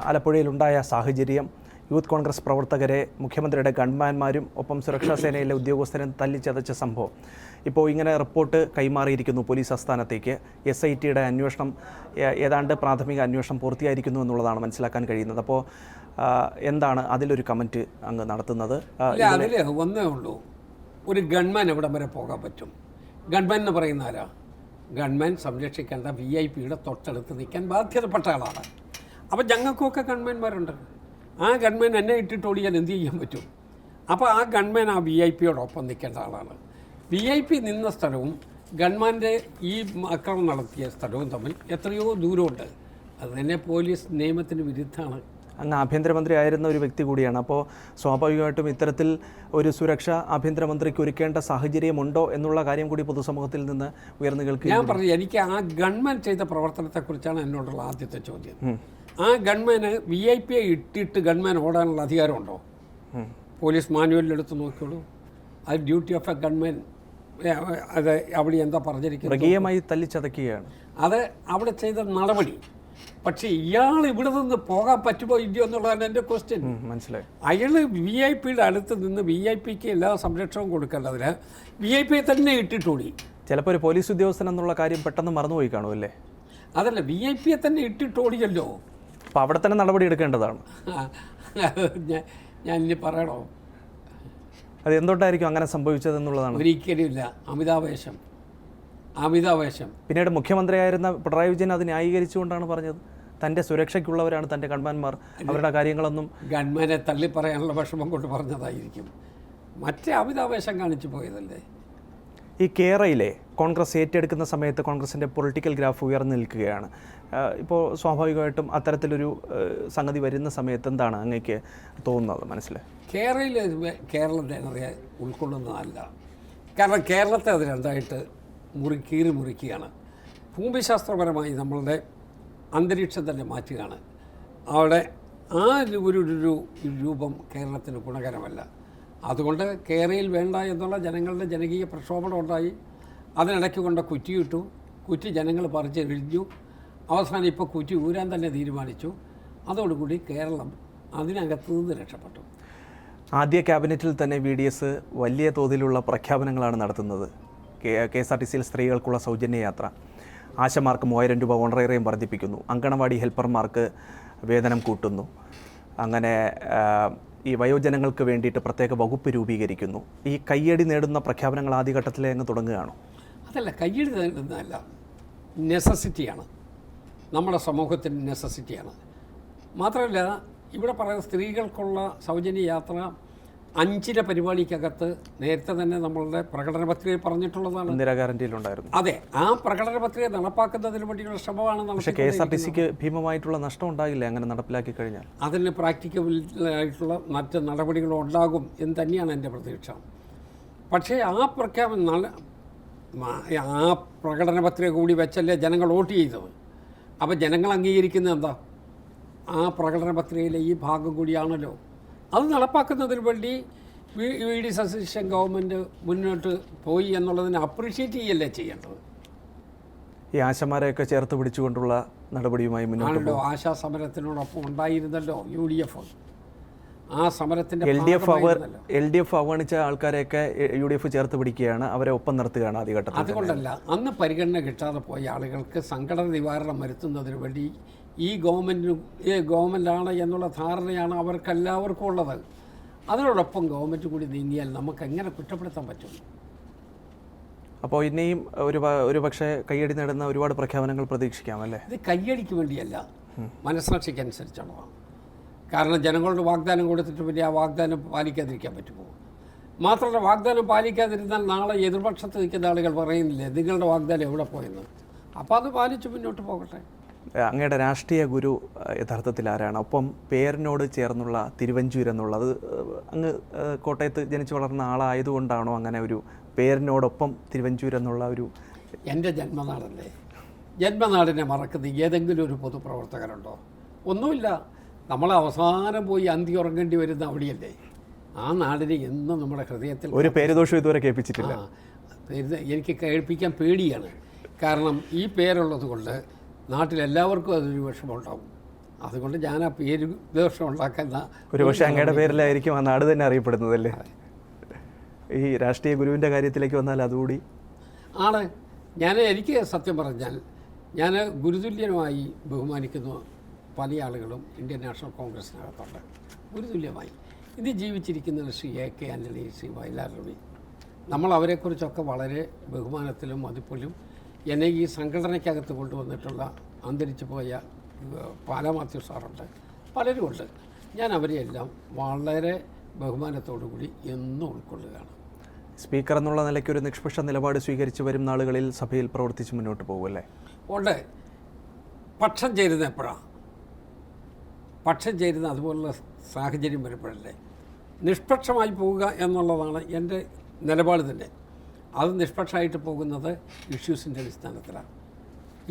ആലപ്പുഴയിലുണ്ടായ സാഹചര്യം, യൂത്ത് കോൺഗ്രസ് പ്രവർത്തകരെ മുഖ്യമന്ത്രിയുടെ ഗൺമാന്മാരും ഒപ്പം സുരക്ഷാ സേനയിലെ ഉദ്യോഗസ്ഥരും തല്ലിച്ചതച്ച സംഭവം ഇപ്പോൾ ഇങ്ങനെ റിപ്പോർട്ട് കൈമാറിയിരിക്കുന്നു പോലീസ് ആസ്ഥാനത്തേക്ക്. SITയുടെ അന്വേഷണം, ഏതാണ്ട് പ്രാഥമിക അന്വേഷണം പൂർത്തിയായിരിക്കുന്നു എന്നുള്ളതാണ് മനസ്സിലാക്കാൻ കഴിയുന്നത്. അപ്പോൾ എന്താണ് അതിലൊരു കമൻറ്റ് അങ്ങ് നടത്തുന്നത്? അതിൽ ഒന്നേ ഉള്ളൂ, ഒരു ഗൺമാൻ എവിടം വരെ പോകാൻ പറ്റും? ഗൺമാൻ എന്ന് പറയുന്ന ആരാ? ഗൺമാൻ സംരക്ഷിക്കേണ്ട VIP-യുടെ തൊട്ടടുത്ത് നിൽക്കാൻ ബാധ്യതപ്പെട്ട ആളാണ്. അപ്പോൾ ഞങ്ങൾക്കൊക്കെ ഗൺമാന്മാരുണ്ട്. ആ ഗൺമാൻ എന്നെ ഇട്ടിട്ട് ഓടിയാൽ എന്ത് ചെയ്യാൻ പറ്റും? അപ്പോൾ ആ ഗൺമാൻ ആ VIP-യോടൊപ്പം നിൽക്കേണ്ട ആളാണ്. VIP നിന്ന സ്ഥലവും ഗൺമാൻ്റെ ഈ ആക്രമണം നടത്തിയ സ്ഥലവും തമ്മിൽ എത്രയോ ദൂരമുണ്ട്. അത് തന്നെ പോലീസ് നിയമത്തിന് വിരുദ്ധമാണ്. അങ്ങ് ആഭ്യന്തരമന്ത്രി ആയിരുന്ന ഒരു വ്യക്തി കൂടിയാണ്. അപ്പോൾ സ്വാഭാവികമായിട്ടും ഇത്തരത്തിൽ ഒരു സുരക്ഷ ആഭ്യന്തരമന്ത്രിക്ക് ഒരുക്കേണ്ട സാഹചര്യമുണ്ടോ എന്നുള്ള കാര്യം കൂടി പൊതുസമൂഹത്തിൽ നിന്ന് ഉയർന്നു കേൾക്കുക. ഞാൻ പറഞ്ഞു, എനിക്ക് ആ ഗൺമാൻ ചെയ്ത പ്രവർത്തനത്തെക്കുറിച്ചാണ് എന്നോടുള്ള ആദ്യത്തെ ചോദ്യം. ആ ഗൺമാന് VIP-യെ ഇട്ടിട്ട് ഗൺമാൻ ഓടാനുള്ള അധികാരമുണ്ടോ? പോലീസ് മാനുവലിലെടുത്ത് നോക്കിയോളൂ. അത് ഡ്യൂട്ടി ഓഫ് എ ഗൺമാൻ. അത് അവിടെ എന്താ പറഞ്ഞിരിക്കുന്നത്? മൃഗീയമായി തല്ലിച്ചതയ്ക്കുകയാണ്. അത് അവിടെ ചെയ്ത നടപടി. പക്ഷേ ഇയാൾ ഇവിടെ നിന്ന് പോകാൻ പറ്റുമോ ഇല്ലയോ എന്നുള്ളതാണ് എൻ്റെ ക്വസ്റ്റ്യൻ. മനസ്സിലായി. അയാൾ VIP-യുടെ അടുത്ത് നിന്ന് VIP-ക്ക് എല്ലാ സംരക്ഷണവും കൊടുക്കേണ്ടതിന് VIP-യെ തന്നെ ഇട്ടിട്ടോടി. ചിലപ്പോൾ ഒരു പോലീസ് ഉദ്യോഗസ്ഥൻ എന്നുള്ള കാര്യം പെട്ടെന്ന് മറന്നുപോയി കാണുമല്ലേ? അതല്ല, VIP-യെ തന്നെ ഇട്ടിട്ടോടിയല്ലോ. അപ്പോൾ അവിടെ തന്നെ നടപടി എടുക്കേണ്ടതാണ്. ഞാൻ ഇനി പറയണോ? അത് എന്തുകൊണ്ടായിരിക്കും അങ്ങനെ സംഭവിച്ചതെന്നുള്ളതാണ്. ഒരിക്കലുമില്ല. അമിതാവേശം. പിന്നീട് മുഖ്യമന്ത്രിയായിരുന്ന പിണറായി വിജയൻ അത് ന്യായീകരിച്ചുകൊണ്ടാണ് പറഞ്ഞത്, തൻ്റെ സുരക്ഷയ്ക്കുള്ളവരാണ് തൻ്റെ ഗൺമാന്മാർ, അവരുടെ കാര്യങ്ങളൊന്നും. ഗൺമാനെ തള്ളി പറയാനുള്ള വിഷമം കൊണ്ട് പറഞ്ഞതായിരിക്കും. മറ്റേ അമിതാവേശം കാണിച്ചു പോയതല്ലേ. ഈ കേരളയിലെ കോൺഗ്രസ് ഏറ്റെടുക്കുന്ന സമയത്ത് കോൺഗ്രസിൻ്റെ പൊളിറ്റിക്കൽ ഗ്രാഫ് ഉയർന്നു നിൽക്കുകയാണ്. ഇപ്പോൾ സ്വാഭാവികമായിട്ടും അത്തരത്തിലൊരു സംഗതി വരുന്ന സമയത്ത് എന്താണ് അങ്ങേക്ക് തോന്നുന്നത്? മനസ്സിലായി. കേരളത്തെ ഉൾക്കൊള്ളുന്നതല്ല. കാരണം കേരളത്തെ അത് രണ്ടായിട്ട് മുറിക്കുകയാണ്. ഭൂമിശാസ്ത്രപരമായി നമ്മളുടെ അന്തരീക്ഷം തന്നെ മാറ്റുകയാണ്. അവിടെ ആ ഒരു രൂപം കേരളത്തിന് ഗുണകരമല്ല. അതുകൊണ്ട് കേരളയിൽ വേണ്ട എന്നുള്ള ജനങ്ങളുടെ ജനകീയ പ്രക്ഷോഭം ഉണ്ടായി. അതിനിടയ്ക്ക് കൊണ്ട് കുറ്റിയിട്ടു. കുറ്റി ജനങ്ങൾ പറിച്ച് എഴുതിച്ചു. അവസാനം ഇപ്പോൾ കുറ്റി ഊരാൻ തന്നെ തീരുമാനിച്ചു. അതോടുകൂടി കേരളം അതിനകത്ത് നിന്ന് രക്ഷപ്പെട്ടു. ആദ്യ ക്യാബിനറ്റിൽ തന്നെ VDS വലിയ തോതിലുള്ള പ്രഖ്യാപനങ്ങളാണ് നടത്തുന്നത്. KSRTCയിൽ സ്ത്രീകൾക്കുള്ള സൗജന്യ യാത്ര, ആശമാർക്ക് 3000 രൂപ ഓണറേറിയം വർദ്ധിപ്പിക്കുന്നു, അങ്കണവാടി ഹെൽപ്പർമാർക്ക് വേതനം കൂട്ടുന്നു, അങ്ങനെ ഈ വയോജനങ്ങൾക്ക് വേണ്ടിയിട്ട് പ്രത്യേക വകുപ്പ് രൂപീകരിക്കുന്നു. ഈ കയ്യടി നേടുന്ന പ്രഖ്യാപനങ്ങൾ ആദ്യഘട്ടത്തിലേ അങ്ങ് തുടങ്ങുകയാണോ? അതല്ല, കയ്യടി നേടുന്നതല്ല, നെസസിറ്റിയാണ്. നമ്മുടെ സമൂഹത്തിൻ്റെ നെസസിറ്റിയാണ്. മാത്രമല്ല, ഇവിടെ പറയുന്ന സ്ത്രീകൾക്കുള്ള സൗജന്യ യാത്ര 5 പരിപാടിക്കകത്ത് നേരത്തെ തന്നെ നമ്മളുടെ പ്രകടന പത്രികയിൽ പറഞ്ഞിട്ടുള്ളതാണ്. ഇന്ദിരാ ഗ്യാരണ്ടിയിലുണ്ടായിരുന്നു. അതെ, ആ പ്രകടന പത്രിക നടപ്പാക്കുന്നതിന് വേണ്ടിയുള്ള ശ്രമമാണ് പക്ഷേ KSRTCക്ക് ഭീമമായിട്ടുള്ള നഷ്ടം ഉണ്ടാകില്ല അങ്ങനെ നടപ്പിലാക്കി കഴിഞ്ഞാൽ. അതിന് പ്രാക്ടിക്കബിളായിട്ടുള്ള മറ്റ് നടപടികളും ഉണ്ടാകും എന്ന് തന്നെയാണ് എൻ്റെ പ്രതീക്ഷ. പക്ഷേ ആ പ്രഖ്യാപനം ആ പ്രകടന പത്രിക കൂടി വെച്ചല്ലേ ജനങ്ങൾ വോട്ട് ചെയ്തത്. അപ്പോൾ ജനങ്ങൾ അംഗീകരിക്കുന്നത് എന്താ? ആ പ്രകടന പത്രികയിലെ ഈ ഭാഗം കൂടിയാണല്ലോ. അത് നടപ്പാക്കുന്നതിന് വേണ്ടി VD സതീശൻ ഗവൺമെൻറ് മുന്നോട്ട് പോയി എന്നുള്ളതിനെ അപ്രീഷിയേറ്റ് ചെയ്യല്ലേ ചെയ്യേണ്ടത്. ഈ ആശമാരെയൊക്കെ ചേർത്ത് പിടിച്ചുകൊണ്ടുള്ള നടപടിയുമായി മുന്നോട്ട് ആശാ സമരത്തിനോടൊപ്പം ഉണ്ടായിരുന്നല്ലോ UDF. ആ സമരത്തിൻ്റെ LDF അവഗണിച്ച ആൾക്കാരെയൊക്കെ UDF ചേർത്ത് പിടിക്കുകയാണ്, അവരെ ഒപ്പം നിർത്തുകയാണ് ആദ്യഘട്ടത്തിൽ. അതുകൊണ്ടല്ല, അന്ന് പരിഗണന കിട്ടാതെ പോയ ആളുകൾക്ക് സങ്കട നിവാരണം വരുത്തുന്നതിന് വേണ്ടി ഈ ഗവൺമെൻറ്റാണ് എന്നുള്ള ധാരണയാണ് അവർക്കെല്ലാവർക്കും ഉള്ളത്. അതിനോടൊപ്പം ഗവൺമെൻറ് കൂടി നീങ്ങിയാൽ നമുക്ക് എങ്ങനെ കുറ്റപ്പെടുത്താൻ പറ്റും? അപ്പോൾ ഇനിയും ഒരു പക്ഷേ കയ്യടി നേടുന്ന ഒരുപാട് പ്രഖ്യാപനങ്ങൾ പ്രതീക്ഷിക്കാം അല്ലേ? ഇത് കയ്യടിക്ക് വേണ്ടിയല്ല, മനസ്സാക്ഷിക്കനുസരിച്ചുള്ളതാണ്. കാരണം ജനങ്ങളുടെ വാഗ്ദാനം കൊടുത്തിട്ട് പിന്നെ ആ വാഗ്ദാനം പാലിക്കാതിരിക്കാൻ പറ്റുമോ? മാത്രമല്ല, വാഗ്ദാനം പാലിക്കാതിരുന്നാൽ നാളെ എതിർപക്ഷത്ത് നിൽക്കുന്ന ആളുകൾ പറയുന്നില്ലേ നിങ്ങളുടെ വാഗ്ദാനം എവിടെ പോയെന്ന്. അപ്പോൾ അത് പാലിച്ച് മുന്നോട്ട് പോകട്ടെ. അങ്ങയുടെ രാഷ്ട്രീയ ഗുരു യഥാർത്ഥത്തിൽ ആരാണ്? ഒപ്പം പേരിനോട് ചേർന്നുള്ള തിരുവഞ്ചൂർ എന്നുള്ളത് അങ്ങ് കോട്ടയത്ത് ജനിച്ചു വളർന്ന ആളായതുകൊണ്ടാണോ അങ്ങനെ ഒരു പേരിനോടൊപ്പം തിരുവഞ്ചൂർ എന്നുള്ള ഒരു? എൻ്റെ ജന്മനാടല്ലേ. ജന്മനാടിനെ മറക്കുന്ന ഏതെങ്കിലും ഒരു പൊതുപ്രവർത്തകരുണ്ടോ? ഒന്നുമില്ല. നമ്മൾ അവസാനം പോയി അന്തി ഉറങ്ങേണ്ടി വരുന്ന അവിടെയല്ലേ. ആ നാടിനെ എന്നും നമ്മുടെ ഹൃദയത്തിൽ ഒരു പേരുദോഷം ഇതുവരെ കേൾപ്പിച്ചിട്ടില്ല. എനിക്ക് കേൾപ്പിക്കാൻ പേടിയാണ്. കാരണം ഈ പേരുള്ളത് കൊണ്ട് നാട്ടിലെല്ലാവർക്കും അതൊരു വിഷമമുണ്ടാകും. അതുകൊണ്ട് ഞാൻ ആ പേര് ദോഷം ഉണ്ടാക്കുന്ന ഒരു പക്ഷേ അങ്ങയുടെ പേരിലായിരിക്കും ആ നാട് തന്നെ അറിയപ്പെടുന്നതല്ലേ. ഈ രാഷ്ട്രീയ ഗുരുവിൻ്റെ കാര്യത്തിലേക്ക് വന്നാൽ അതുകൂടി ആണ്. എനിക്ക് സത്യം പറഞ്ഞാൽ ഞാൻ ഗുരുതുല്യമായി ബഹുമാനിക്കുന്ന പല ആളുകളും ഇന്ത്യൻ നാഷണൽ കോൺഗ്രസിനകത്തുണ്ട്. ഗുരുതുല്യമായി ഇത് ജീവിച്ചിരിക്കുന്ന ശ്രീ AK ആൻ്റണി, ശ്രീ വയലാർ രവി, നമ്മൾ അവരെക്കുറിച്ചൊക്കെ വളരെ ബഹുമാനത്തിലും മതിപ്പിലും എന്നെ ഈ സംഘടനയ്ക്കകത്ത് കൊണ്ടുവന്നിട്ടുള്ള അന്തരിച്ചു പോയ പാലാ മാത്യു സാറുണ്ട്, പലരുമുണ്ട്. ഞാൻ അവരെയെല്ലാം വളരെ ബഹുമാനത്തോടു കൂടി എന്നും ഉൾക്കൊള്ളുകയാണ്. സ്പീക്കർ എന്നുള്ള നിലയ്ക്ക് ഒരു നിഷ്പക്ഷ നിലപാട് സ്വീകരിച്ച് വരും നാളുകളിൽ സഭയിൽ പ്രവർത്തിച്ച് മുന്നോട്ട് പോകുമല്ലേ? ഉണ്ട്. പക്ഷം ചേരുന്ന എപ്പോഴാണ്? പക്ഷം ചേരുന്ന അതുപോലുള്ള സാഹചര്യം വരുമ്പോഴല്ലേ. നിഷ്പക്ഷമായി പോവുക എന്നുള്ളതാണ് എൻ്റെ നിലപാട് തന്നെ. അത് നിഷ്പക്ഷമായിട്ട് പോകുന്നത് ഇഷ്യൂസിൻ്റെ അടിസ്ഥാനത്തിലാണ്.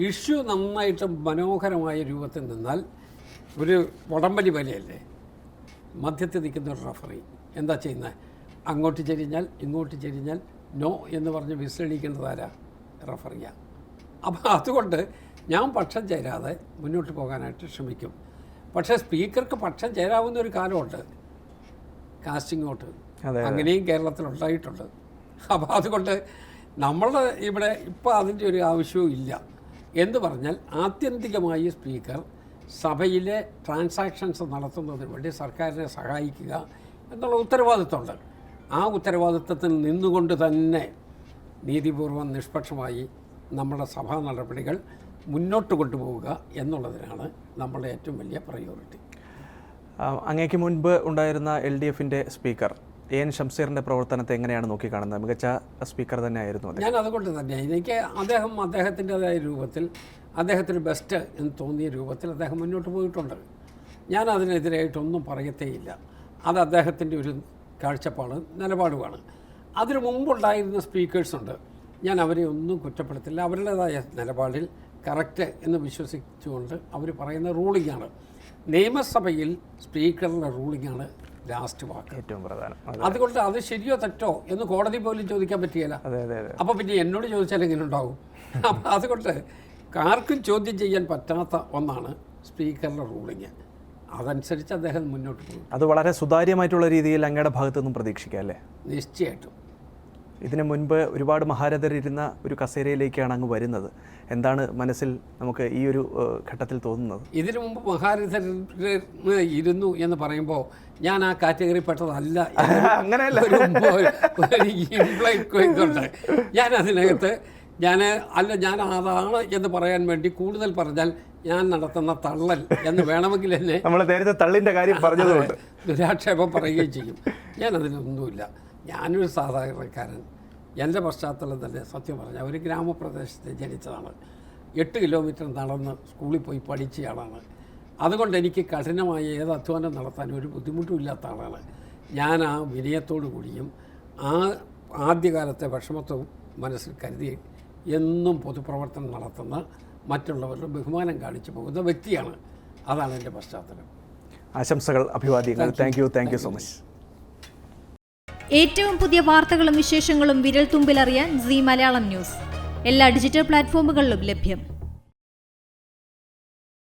ഇഷ്യൂ നന്നായിട്ട് മനോഹരമായ രൂപത്തിൽ നിന്നാൽ ഒരു വടംവലി പോലെയല്ലേ. മധ്യത്തിൽ നിൽക്കുന്ന ഒരു റഫറി എന്താ ചെയ്യുന്നത്? അങ്ങോട്ട് ചെരിഞ്ഞാൽ ഇങ്ങോട്ട് ചെരിഞ്ഞാൽ നോ എന്ന് പറഞ്ഞ് വിസിലടിക്കേണ്ടതാരാ? റഫറിയാണ്. അപ്പോൾ അതുകൊണ്ട് ഞാൻ പക്ഷം ചേരാതെ മുന്നോട്ട് പോകാനായിട്ട് ശ്രമിക്കും. പക്ഷേ സ്പീക്കർക്ക് പക്ഷം ചേരാവുന്ന ഒരു കാലമുണ്ട്, കാസ്റ്റിംഗ് വോട്ട്. അങ്ങനെയും കേരളത്തിൽ ഉണ്ടായിട്ടുണ്ട്. അപ്പോൾ അതുകൊണ്ട് നമ്മളുടെ ഇവിടെ ഇപ്പോൾ അതിൻ്റെ ഒരു ആവശ്യവും ഇല്ല എന്ന് പറഞ്ഞാൽ, ആത്യന്തികമായി സ്പീക്കർ സഭയിലെ ട്രാൻസാക്ഷൻസ് നടത്തുന്നതിന് വേണ്ടി സർക്കാരിനെ സഹായിക്കുക എന്നുള്ള ഉത്തരവാദിത്വമുണ്ട്. ആ ഉത്തരവാദിത്വത്തിൽ നിന്നുകൊണ്ട് തന്നെ നീതിപൂർവം നിഷ്പക്ഷമായി നമ്മുടെ സഭാ നടപടികൾ മുന്നോട്ട് കൊണ്ടുപോവുക എന്നുള്ളതിനാണ് നമ്മളുടെ ഏറ്റവും വലിയ പ്രയോറിറ്റി. അങ്ങേക്ക് മുൻപ് ഉണ്ടായിരുന്ന LDFൻ്റെ സ്പീക്കർ AN ഷംസീറിൻ്റെ പ്രവർത്തനത്തെ എങ്ങനെയാണ് നോക്കിക്കാണുന്നത്? മികച്ച സ്പീക്കർ തന്നെയായിരുന്നു. ഞാൻ അതുകൊണ്ട് തന്നെ എനിക്ക് അദ്ദേഹത്തിൻ്റെതായ രൂപത്തിൽ അദ്ദേഹത്തിന് ബെസ്റ്റ് എന്ന് തോന്നിയ രൂപത്തിൽ അദ്ദേഹം മുന്നോട്ട് പോയിട്ടുണ്ട്. ഞാൻ അതിനെതിരായിട്ടൊന്നും പറയത്തേയില്ല. അത് അദ്ദേഹത്തിൻ്റെ ഒരു കാഴ്ചപ്പാട്, നിലപാടുമാണ്. അതിനു മുമ്പുണ്ടായിരുന്ന സ്പീക്കേഴ്സുണ്ട്, ഞാൻ അവരെ ഒന്നും കുറ്റപ്പെടുത്തില്ല. അവരുടേതായ നിലപാടിൽ കറക്റ്റ് എന്ന് വിശ്വസിച്ചുകൊണ്ട് അവർ പറയുന്ന റൂളിംഗാണ്. നിയമസഭയിൽ സ്പീക്കറുടെ റൂളിംഗാണ് ലാസ്റ്റ് വാക്ക്, ഏറ്റവും പ്രധാനം. അതുകൊണ്ട് അത് ശരിയോ തെറ്റോ എന്ന് കോടതി പോലും ചോദിക്കാൻ പറ്റുകയില്ല. അപ്പോൾ പിന്നെ എന്നോട് ചോദിച്ചാൽ എങ്ങനെ ഉണ്ടാവും? അപ്പം അതുകൊണ്ട് ആർക്കും ചോദ്യം ചെയ്യാൻ പറ്റാത്ത ഒന്നാണ് സ്പീക്കറുടെ റൂളിങ്. അതനുസരിച്ച് അദ്ദേഹം മുന്നോട്ട് പോകും. അത് വളരെ സുതാര്യമായിട്ടുള്ള രീതിയിൽ അങ്ങയുടെ ഭാഗത്തു നിന്നും പ്രതീക്ഷിക്കാം അല്ലേ? നിശ്ചയമായിട്ടും. ഇതിനു മുൻപ് ഒരുപാട് മഹാരഥരിരുന്ന ഒരു കസേരയിലേക്കാണ് അങ്ങ് വരുന്നത്. എന്താണ് മനസ്സിൽ നമുക്ക് ഈ ഒരു ഘട്ടത്തിൽ തോന്നുന്നത്? ഇതിനു മുമ്പ് മഹാരഥർ ഇരുന്നു എന്ന് പറയുമ്പോൾ ഞാൻ ആ കാറ്റഗറി പെട്ടതല്ല. അങ്ങനെയല്ല, ഞാൻ അതിനകത്ത് ഞാൻ അതാണ് എന്ന് പറയാൻ വേണ്ടി കൂടുതൽ പറഞ്ഞാൽ ഞാൻ നടത്തുന്ന തള്ളൽ എന്ന് വേണമെങ്കിൽ എന്നെ നമ്മൾ നേരത്തെ തള്ളിൻ്റെ കാര്യം പറഞ്ഞതുകൊണ്ട് ദുരാക്ഷേപം പറയുകയും ചെയ്യും. ഞാനതിനൊന്നുമില്ല. ഞാനൊരു സാധാരണക്കാരൻ. എൻ്റെ പശ്ചാത്തലം തന്നെ സത്യം പറഞ്ഞാൽ ഒരു ഗ്രാമപ്രദേശത്ത് ജനിച്ചതാണ്. 8 കിലോമീറ്റർ നടന്ന് സ്കൂളിൽ പോയി പഠിച്ചയാളാണ്. അതുകൊണ്ട് എനിക്ക് കഠിനമായ ഏത് അധ്വാനം നടത്താൻ ഒരു ബുദ്ധിമുട്ടും ഇല്ലാത്ത ആളാണ് ഞാൻ. ആ വിനയത്തോടു കൂടിയും ആ ആദ്യകാലത്തെ വിഷമത്വവും മനസ്സിൽ കരുതി എന്നും പൊതുപ്രവർത്തനം നടത്തുന്ന മറ്റുള്ളവരുടെ ബഹുമാനം കാണിച്ചു പോകുന്ന വ്യക്തിയാണ്. അതാണ് എൻ്റെ പശ്ചാത്തലം. ആശംസകൾ, അഭിവാദ്യങ്ങൾ. Thank you so much. ഏറ്റവും പുതിയ വാർത്തകളും വിശേഷങ്ങളും വിരൽ തുമ്പിലറിയാൻ സീ മലയാളം ന്യൂസ് എല്ലാ ഡിജിറ്റൽ പ്ലാറ്റ്ഫോമുകളിലും ലഭ്യം.